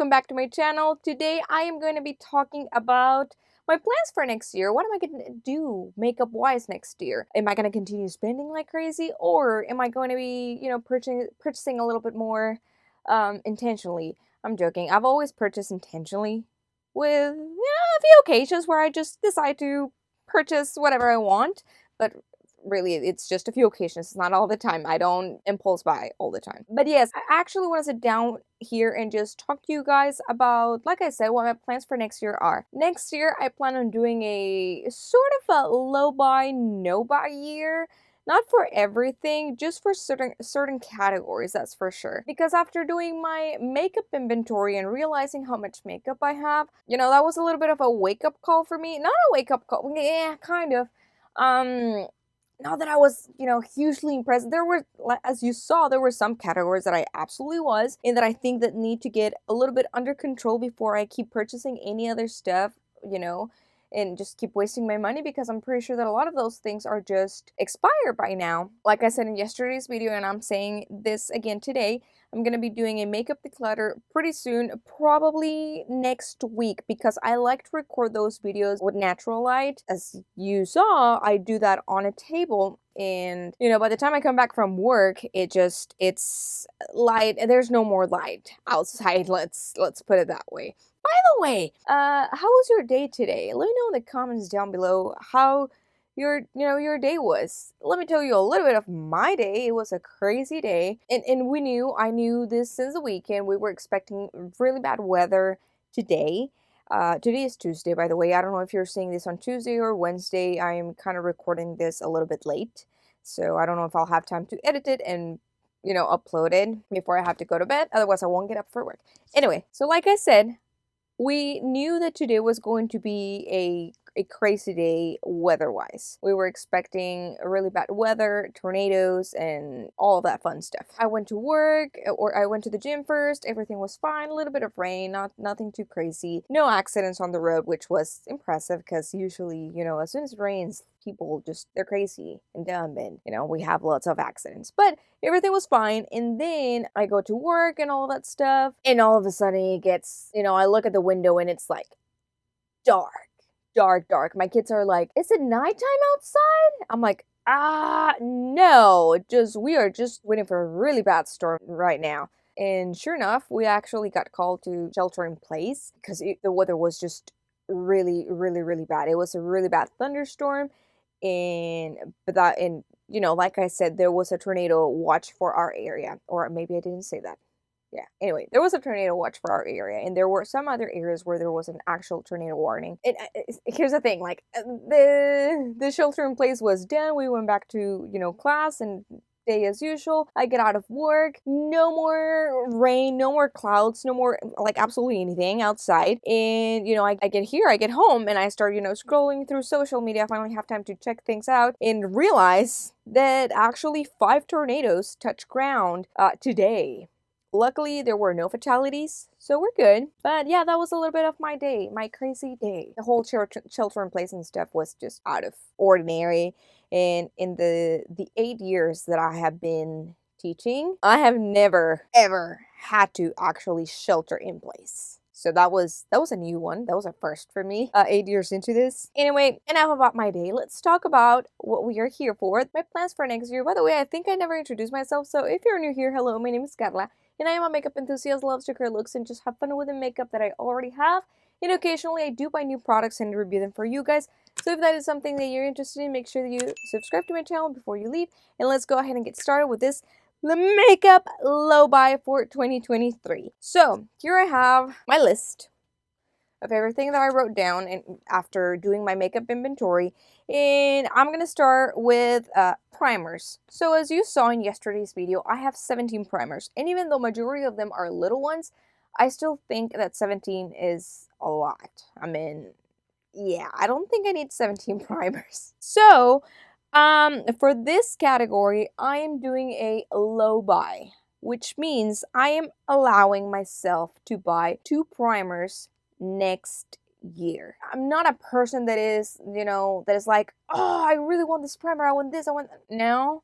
welcome back to my channel. Today I am going to be talking about my plans for next year. What am I going to do makeup wise next year? Am I going to continue spending like crazy, or am I going to be, purchasing a little bit more intentionally? I'm joking. I've always purchased intentionally with a few occasions where I just decide to purchase whatever I want, but really it's just a few occasions. It's not all the time. I don't impulse buy all the time. But yes, I actually want to sit down here and just talk to you guys about, like I said, what my plans for next year are. Next year I plan on doing a sort of a low buy, no buy year. Not for everything, just for certain categories, that's for sure. Because after doing my makeup inventory and realizing how much makeup I have, that was a little bit of a wake-up call for me. Not a wake-up call, yeah, kind of. Not that I was, hugely impressed. There were, as you saw, there were some categories that I absolutely was, and that I think that need to get a little bit under control before I keep purchasing any other stuff, and just keep wasting my money, because I'm pretty sure that a lot of those things are just expired by now. Like I said in yesterday's video, and I'm saying this again today, I'm going to be doing a makeup declutter pretty soon, probably next week, because I like to record those videos with natural light. As you saw, I do that on a table, and by the time I come back from work, it's light. There's no more light outside, let's put it that way. By the way, how was your day today? Let me know in the comments down below how your day was. Let me tell you a little bit of my day. It was a crazy day, and I knew this since the weekend. We were expecting really bad weather today. Today is Tuesday, by the way. I don't know if you're seeing this on Tuesday or Wednesday. I am kind of recording this a little bit late, so I don't know if I'll have time to edit it and upload it before I have to go to bed. Otherwise, I won't get up for work. Anyway, so like I said, we knew that today was going to be a crazy day weather-wise. We were expecting really bad weather, tornadoes, and all that fun stuff. I went to work, or I went to the gym first. Everything was fine. A little bit of rain, nothing too crazy. No accidents on the road, which was impressive, because usually, as soon as it rains, people they're crazy and dumb, and we have lots of accidents. But everything was fine, and then I go to work and all that stuff, and all of a sudden it gets, I look at the window and it's like dark. My kids are like, is it nighttime outside? I'm like, no, we are just waiting for a really bad storm right now. And sure enough, we actually got called to shelter in place, because the weather was just really, really, really bad. It was a really bad thunderstorm, like I said, there was a tornado watch for our area, or maybe I didn't say that. Yeah, anyway, there was a tornado watch for our area, and there were some other areas where there was an actual tornado warning. And here's the thing, the shelter in place was done. We went back to, class and day as usual. I get out of work, no more rain, no more clouds, no more absolutely anything outside. And I get home, and I start scrolling through social media. I finally have time to check things out and realize that actually 5 tornadoes touched ground today. Luckily, there were no fatalities, so we're good. But yeah, that was a little bit of my day, my crazy day. The whole shelter in place and stuff was just out of ordinary. And in the 8 years that I have been teaching, I have never, ever had to actually shelter in place. So that was a new one. That was a first for me, 8 years into this. Anyway, enough about my day. Let's talk about what we are here for. My plans for next year. By the way, I think I never introduced myself. So if you're new here, hello, my name is Carla, and I am a makeup enthusiast, loves to create looks and just have fun with the makeup that I already have. And occasionally I do buy new products and review them for you guys. So if that is something that you're interested in, make sure that you subscribe to my channel before you leave. And let's go ahead and get started with this makeup low buy for 2023. So here I have my list of everything that I wrote down and after doing my makeup inventory, and I'm gonna start with primers. So as you saw in yesterday's video, I have 17 primers, and even though majority of them are little ones, I still think that 17 is a lot. I mean, yeah, I don't think I need 17 primers. So for this category, I am doing a low buy, which means I am allowing myself to buy 2 primers next year. I'm not a person that is, that is like, oh, I really want this primer, I want this, I want that. No.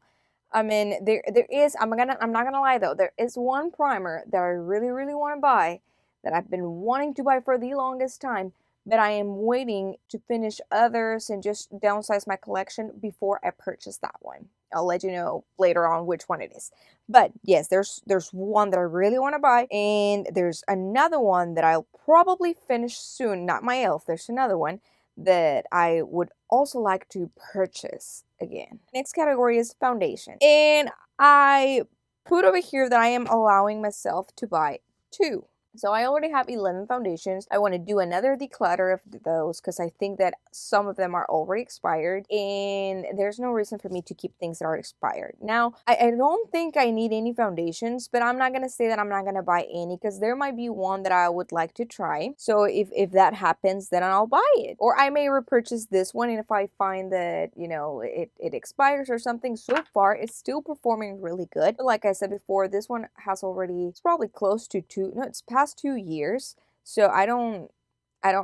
I mean, there is, I'm not gonna lie though, there is one primer that I really, really want to buy that I've been wanting to buy for the longest time, but I am waiting to finish others and just downsize my collection before I purchase that one. I'll let you know later on which one it is. But yes, there's one that I really want to buy, and there's another one that I'll probably finish soon. Not my elf, there's another one that I would also like to purchase again. Next category is foundation. And I put over here that I am allowing myself to buy 2. So I already have 11 foundations. I want to do another declutter of those because I think that some of them are already expired and there's no reason for me to keep things that are expired. Now, I don't think I need any foundations, but I'm not going to say that I'm not going to buy any because there might be one that I would like to try. So if that happens, then I'll buy it. Or I may repurchase this one, and if I find that, you know, it expires or something, so far it's still performing really good. But like I said before, this one has already, it's probably close to it's past 2 years, so I don't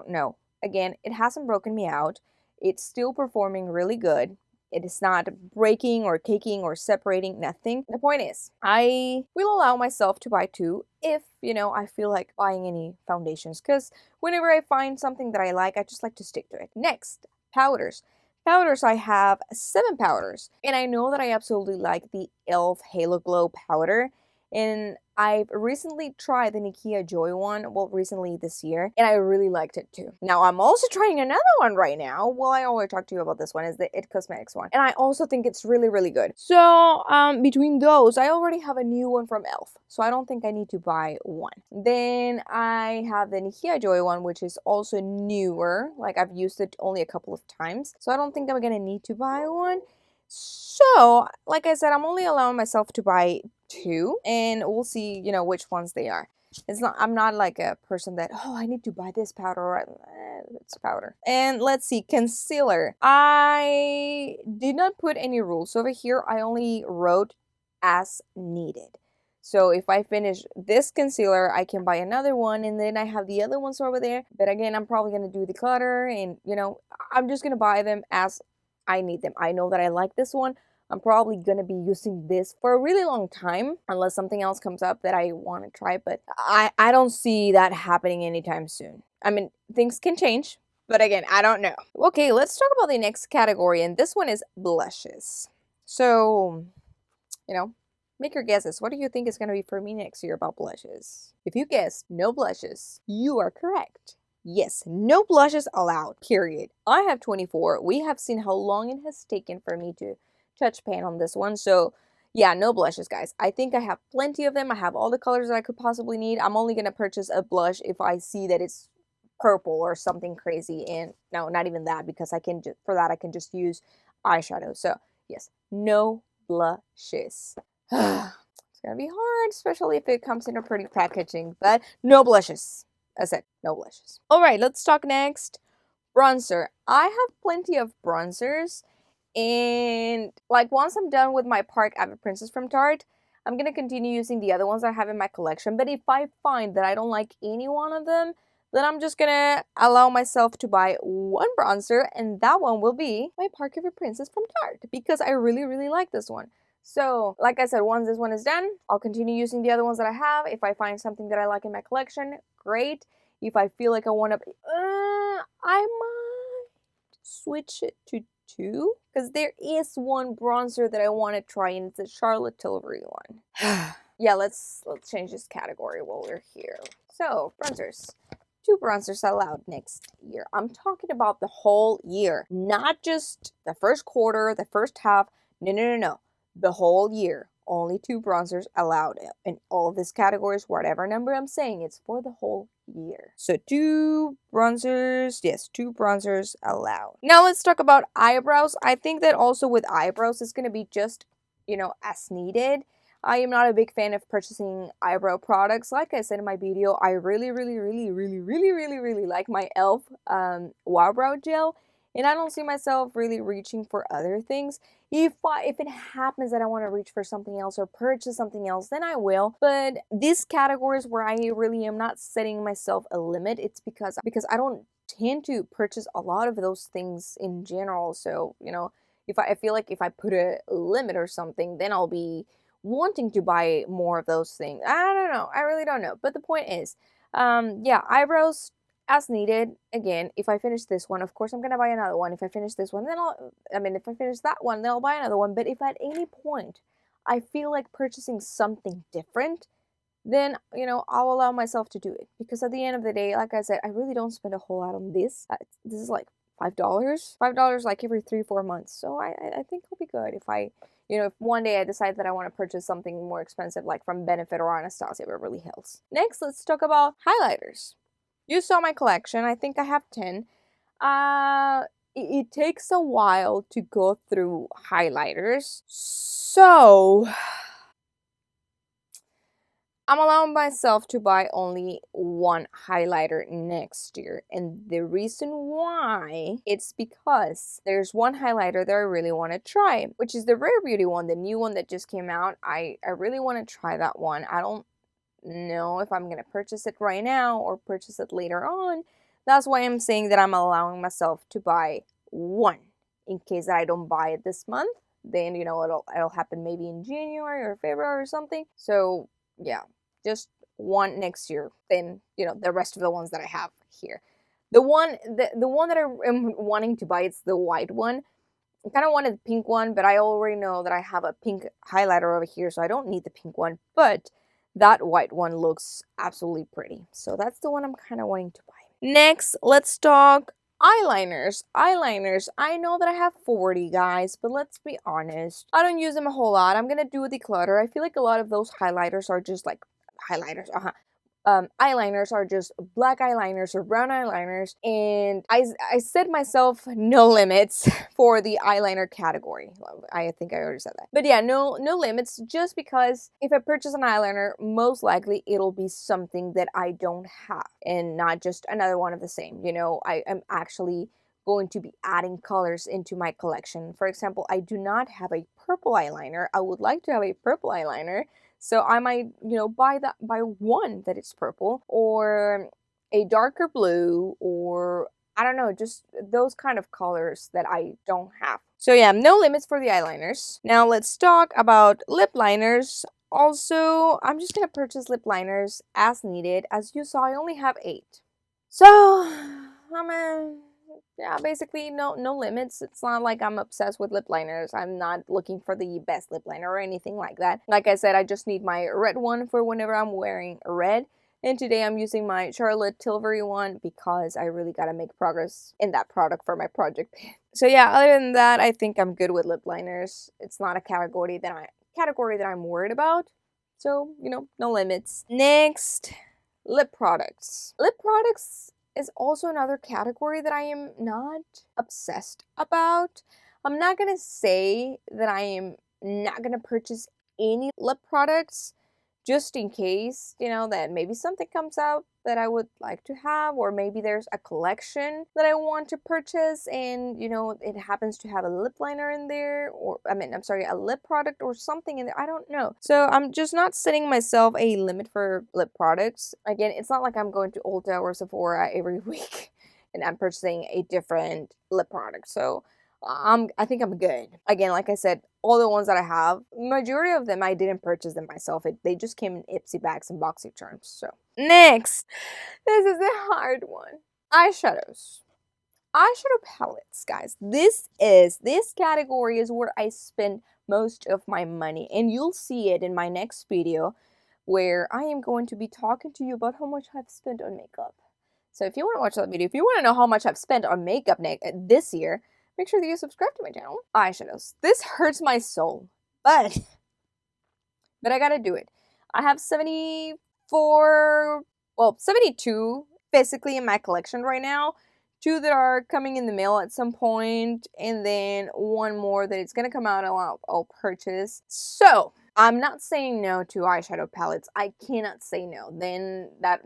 know. Again, it hasn't broken me out. It's still performing really good. It is not breaking or caking or separating, nothing. The point is, I will allow myself to buy 2 if, you know, I feel like buying any foundations, because whenever I find something that I like, I just like to stick to it. Next, powders. Powders, I have 7 powders, and I know that I absolutely like the e.l.f. Halo Glow powder, and I've recently tried the Nikkia Joy one, well, recently this year, and I really liked it too. Now, I'm also trying another one right now. Well, I always talk to you about this one, is the IT Cosmetics one, and I also think it's really, really good. So, between those, I already have a new one from e.l.f., so I don't think I need to buy one. Then I have the Nikkia Joy one, which is also newer. Like, I've used it only a couple of times, so I don't think I'm gonna need to buy one. So, like I said, I'm only allowing myself to buy 2, and we'll see, you know, which ones they are. I'm not like a person that, oh, I need to buy this powder, or it's powder. And let's see, concealer. I did not put any rules over here. I only wrote as needed. So if I finish this concealer, I can buy another one, and then I have the other ones over there. But again, I'm probably going to do the clutter, and, you know, I'm just going to buy them as I need them. I know that I like this one. I'm probably going to be using this for a really long time unless something else comes up that I want to try, but I don't see that happening anytime soon. I mean, things can change, but again, I don't know. Okay, let's talk about the next category, and this one is blushes. So, you know, make your guesses. What do you think is going to be for me next year about blushes? If you guessed no blushes, you are correct. Yes, no blushes allowed, period. I have 24. We have seen how long it has taken for me to touch pan on this one. So yeah, no blushes, guys. I think I have plenty of them. I have all the colors that I could possibly need. I'm only going to purchase a blush if I see that it's purple or something crazy. And no, not even that, because I can for that I can just use eyeshadow. So yes, no blushes. It's going to be hard, especially if it comes in a pretty packaging, but no blushes. I said no blushes. All right, let's talk next. Bronzer. I have plenty of bronzers, and like once I'm done with my Park Avenue Princess from Tarte, I'm gonna continue using the other ones I have in my collection. But if I find that I don't like any one of them, then I'm just gonna allow myself to buy one bronzer, and that one will be my Park Avenue Princess from Tarte, because I really, really like this one. So, like I said, once this one is done, I'll continue using the other ones that I have. If I find something that I like in my collection, great. If I feel like I want to, I might switch it to 2, because there is one bronzer that I want to try, and it's a Charlotte Tilbury one. Yeah, let's change this category while we're here. So, bronzers. 2 bronzers allowed next year. I'm talking about the whole year, not just the first quarter, the first half. No. The whole year. Only 2 bronzers allowed in all of these categories. Whatever number I'm saying, it's for the whole year. So 2 bronzers. Yes, 2 bronzers allowed. Now let's talk about eyebrows. I think that also with eyebrows, it's going to be just, you know, as needed. I am not a big fan of purchasing eyebrow products. Like I said in my video, I really like my e.l.f. Wow Brow Gel. And I don't see myself really reaching for other things. If it happens that I want to reach for something else or purchase something else, then I will. But these categories where I really am not setting myself a limit, it's because I don't tend to purchase a lot of those things in general. So, you know, if I feel like if I put a limit or something, then I'll be wanting to buy more of those things. I don't know. I really don't know. But the point is, Yeah, eyebrows as needed. Again, if I finish this one, of course I'm gonna buy another one. If I finish this one, then if I finish that one, then I'll buy another one. But if at any point I feel like purchasing something different, then I'll allow myself to do it, because at the end of the day, like I said, I really don't spend a whole lot on this. This is like $5 like every 3-4 months, so I think I'll be good if if one day I decide that I want to purchase something more expensive, like from Benefit or Anastasia Beverly Hills. Next, let's talk about highlighters. You saw my collection. I think I have 10. It takes a while to go through highlighters, so I'm allowing myself to buy only one highlighter next year. And the reason why, it's because there's one highlighter that I really want to try, which is the Rare Beauty one, the new one that just came out. I really want to try that one. I don't know if I'm going to purchase it right now or purchase it later on. That's why I'm saying that I'm allowing myself to buy one. In case I don't buy it this month, then, it'll happen maybe in January or February or something. So, yeah. Just one next year, then the rest of the ones that I have here. The one that I am wanting to buy, it's the white one. I kind of wanted the pink one, but I already know that I have a pink highlighter over here, so I don't need the pink one. But that white one looks absolutely pretty, so that's the one I'm kind of wanting to buy. Next, let's talk eyeliners. I know that I have 40, guys, but let's be honest, I don't use them a whole lot. I'm gonna do a declutter. I feel like a lot of those highlighters are just like eyeliners are just black eyeliners or brown eyeliners, and I set myself no limits for the eyeliner category. I think I already said that, but yeah, no limits, just because if I purchase an eyeliner, most likely it'll be something that I don't have and not just another one of the same. I am actually going to be adding colors into my collection. For example, I do not have a purple eyeliner. I would like to have a purple eyeliner. So I might, buy one that is purple, or a darker blue, or I don't know, just those kind of colors that I don't have. So yeah, no limits for the eyeliners. Now let's talk about lip liners. Also, I'm just gonna purchase lip liners as needed. As you saw, I only have 8. So, yeah, basically no limits. It's not like I'm obsessed with lip liners. I'm not looking for the best lip liner or anything like that. Like I said, I just need my red one for whenever I'm wearing red. And today I'm using my Charlotte Tilbury one because I really gotta make progress in that product for my project. So yeah, other than that, I think I'm good with lip liners. It's not a category that I'm worried about. So, no limits. Next, lip products. Lip products is also another category that I am not obsessed about. I'm not gonna say that I am not gonna purchase any lip products, just in case, that maybe something comes out that I would like to have, or maybe there's a collection that I want to purchase and, it happens to have a lip liner in there, or, a lip product or something in there. I don't know. So I'm just not setting myself a limit for lip products. Again, it's not like I'm going to Ulta or Sephora every week and I'm purchasing a different lip product. So I think I'm good. Again, like I said, all the ones that I have, majority of them I didn't purchase them myself. They just came in Ipsy bags and boxy charms. So next, this is the hard one. Eyeshadows. Eyeshadow palettes, guys. This category is where I spend most of my money, and you'll see it in my next video where I am going to be talking to you about how much I've spent on makeup. So if you want to watch that video, if you want to know how much I've spent on makeup this year, make sure that you subscribe to my channel. Eyeshadows. This hurts my soul, but I gotta do it. I have 72 physically in my collection right now. 2 that are coming in the mail at some point, and then 1 more that it's gonna come out and I'll purchase. So I'm not saying no to eyeshadow palettes. I cannot say no. Then I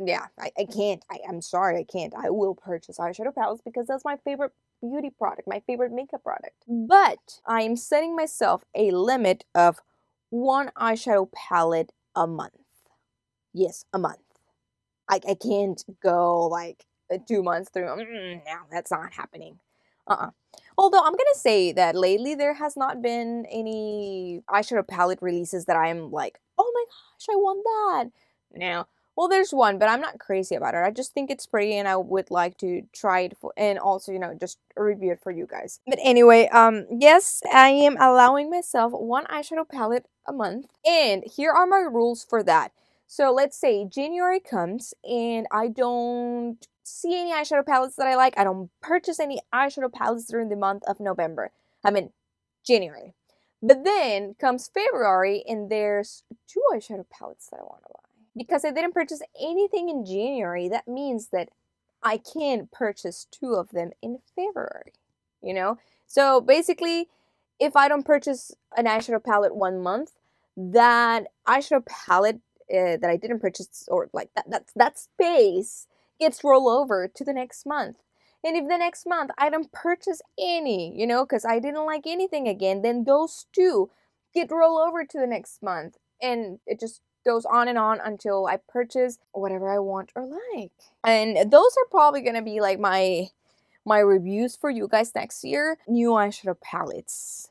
can't. I'm sorry, I can't. I will purchase eyeshadow palettes because that's my favorite beauty product, my favorite makeup product. But I'm setting myself a limit of 1 eyeshadow palette a month. Yes, a month. I can't go like 2 months through. No, that's not happening. Although I'm gonna say that lately there has not been any eyeshadow palette releases that I'm like, oh my gosh, I want that. Now, Well, there's one, but I'm not crazy about it. I just think it's pretty and I would like to try it for, and also, just review it for you guys. But anyway, yes, I am allowing myself one eyeshadow palette a month. And here are my rules for that. So let's say January comes and I don't see any eyeshadow palettes that I like. I don't purchase any eyeshadow palettes during the month of November. I mean, January. But then comes February and there's 2 eyeshadow palettes that I want to buy. Because I didn't purchase anything in January, that means that I can purchase 2 of them in February, you know? So basically, if I don't purchase an eyeshadow palette one month, that eyeshadow palette that I didn't purchase, or like that space gets rolled over to the next month. And if the next month I don't purchase any, because I didn't like anything again, then those 2 get rolled over to the next month. And it just goes on and on until I purchase whatever I want or like. And those are probably gonna be like my reviews for you guys next year. New eyeshadow palettes.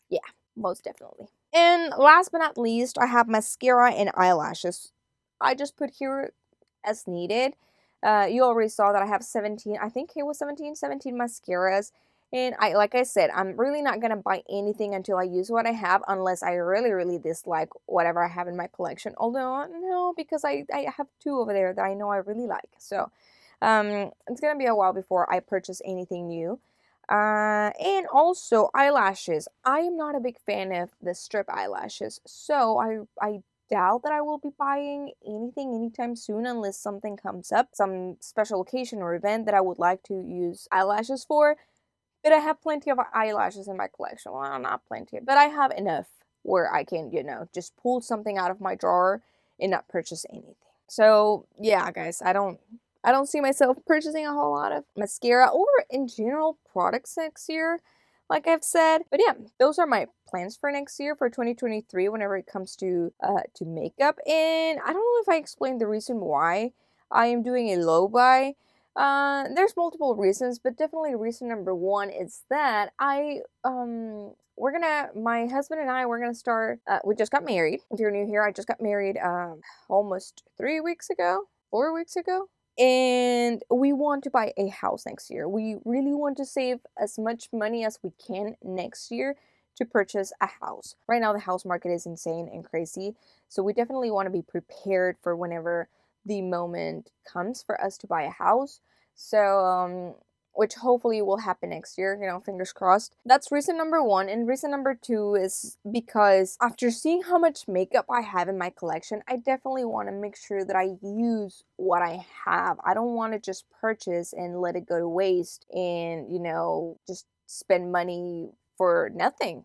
Yeah, most definitely. And last but not least, I have mascara and eyelashes. I just put here as needed. You already saw that I have 17, I think it was 17 mascaras. And like I said, I'm really not going to buy anything until I use what I have, unless I really, really dislike whatever I have in my collection. Although, no, because I have 2 over there that I know I really like. So, it's going to be a while before I purchase anything new. And also eyelashes. I am not a big fan of the strip eyelashes. So, I doubt that I will be buying anything anytime soon unless something comes up, some special occasion or event that I would like to use eyelashes for. But I have plenty of eyelashes in my collection. Well, not plenty, but I have enough where I can, just pull something out of my drawer and not purchase anything. So yeah, guys, I don't see myself purchasing a whole lot of mascara or in general products next year, like I've said. But yeah, those are my plans for next year, for 2023, whenever it comes to makeup. And I don't know if I explained the reason why I am doing a low buy. There's multiple reasons, but definitely reason number 1 is that my husband and I, we're gonna start, we just got married. If you're new here, I just got married, almost 4 weeks ago, and we want to buy a house next year. We really want to save as much money as we can next year to purchase a house. Right now, the house market is insane and crazy, so we definitely want to be prepared for whenever the moment comes for us to buy a house. So, which hopefully will happen next year, fingers crossed. That's reason number 1. And reason number 2 is because after seeing how much makeup I have in my collection, I definitely want to make sure that I use what I have. I don't want to just purchase and let it go to waste and, just spend money for nothing,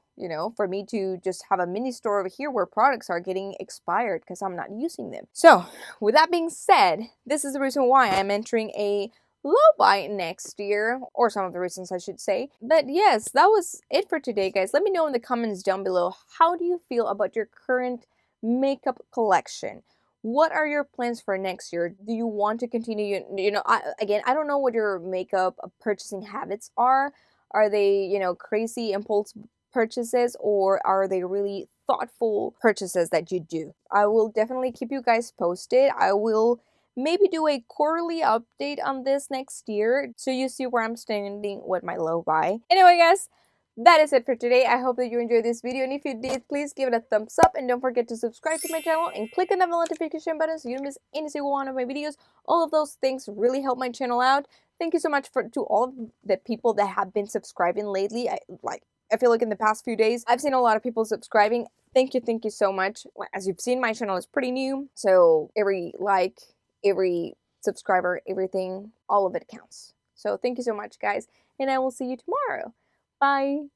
for me to just have a mini store over here where products are getting expired because I'm not using them. So, with that being said, this is the reason why I'm entering a low buy next year, or some of the reasons I should say. But yes, that was it for today, guys. Let me know in the comments down below, how do you feel about your current makeup collection? What are your plans for next year? Do you want to continue, I don't know what your makeup purchasing habits are. Are they, crazy impulse purchases, or are they really thoughtful purchases that you do? I will definitely keep you guys posted. I will maybe do a quarterly update on this next year so you see where I'm standing with my low buy. Anyway, guys, that is it for today. I hope that you enjoyed this video, and if you did, please give it a thumbs up and don't forget to subscribe to my channel and click on the bell notification button so you don't miss any single one of my videos. All of those things really help my channel out. Thank you so much to all of the people that have been subscribing lately. I feel like in the past few days, I've seen a lot of people subscribing. Thank you so much. As you've seen, my channel is pretty new, so every like, every subscriber, everything, all of it counts. So thank you so much, guys, and I will see you tomorrow. Bye!